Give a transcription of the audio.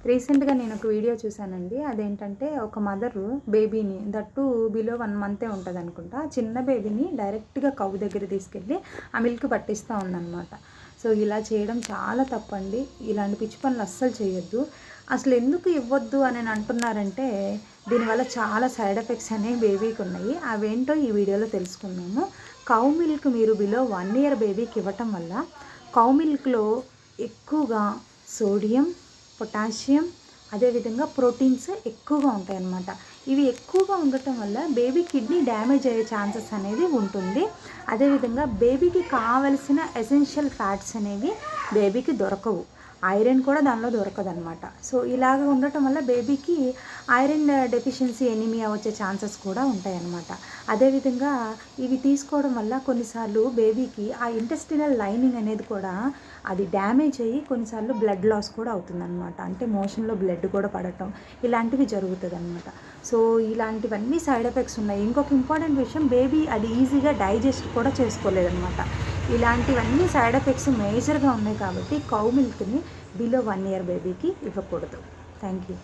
రీసెంట్‌గా నేను ఒక వీడియో చూశానండి. అదేంటంటే ఒక మదరు బేబీని దట్టు బిలో 1 మంతే ఉంటదనుకుంటా. చిన్న బేబీని డైరెక్ట్‌గా కౌ దగ్గర తీసుకెళ్ళి ఆ మిల్క్ పట్టిస్తా ఉందనమాట. సో, ఇలా చేయడం చాలా తప్పండి. ఇలాంటి పిచ్చి పనులు అస్సలు చేయొద్దు. అసలు ఎందుకు ఇవ్వొద్దు అని అంటున్నారంటే దీనివల్ల చాలా సైడ్ ఎఫెక్ట్స్ అనేవి బేబీకి ఉన్నాయి. అవేంటో ఈ వీడియోలో తెలుసుకుందాము. కౌ మిల్క్ మీరు బిలో 1 ఇయర్ బేబీకి ఇవ్వటం వల్ల కౌ మిల్క్‌లో ఎక్కువగా సోడియం, పొటాషియం, అదేవిధంగా ప్రోటీన్స్ ఎక్కువగా ఉంటాయన్నమాట. ఇవి ఎక్కువగా ఉండటం వల్ల బేబీ కిడ్నీ డ్యామేజ్ అయ్యే ఛాన్సెస్ అనేది ఉంటుంది. అదేవిధంగా బేబీకి కావలసిన ఎసెన్షియల్ ఫ్యాట్స్ అనేవి బేబీకి దొరకవు. ఐరన్ కూడా దానిలో దొరకదనమాట. సో, ఇలాగ ఉండటం వల్ల బేబీకి ఐరన్ డెఫిషియన్సీ, ఎనీమియా వచ్చే ఛాన్సెస్ కూడా ఉంటాయన్నమాట. అదేవిధంగా ఇవి తీసుకోవడం వల్ల కొన్నిసార్లు బేబీకి ఆ ఇంటెస్టినల్ లైనింగ్ అనేది కూడా అది డ్యామేజ్ అయ్యి కొన్నిసార్లు బ్లడ్ లాస్ కూడా అవుతుందన్నమాట. అంటే మోషన్‌లో బ్లడ్ కూడా పడటం ఇలాంటివి జరుగుతదనమాట. సో, ఇలాంటివన్నీ సైడ్ ఎఫెక్ట్స్ ఉన్నాయి. ఇంకొక ఇంపార్టెంట్ విషయం, బేబీ అది ఈజీగా డైజెస్ట్ కూడా చేసుకోలేదనమాట. ఇలాంటివన్నీ సైడ్ ఎఫెక్ట్స్ మేజర్‌గా ఉన్నాయి కాబట్టి కౌ మిల్క్‌ని బిలో 1 ఇయర్ బేబీకి ఇవ్వకూడదు. Thank you.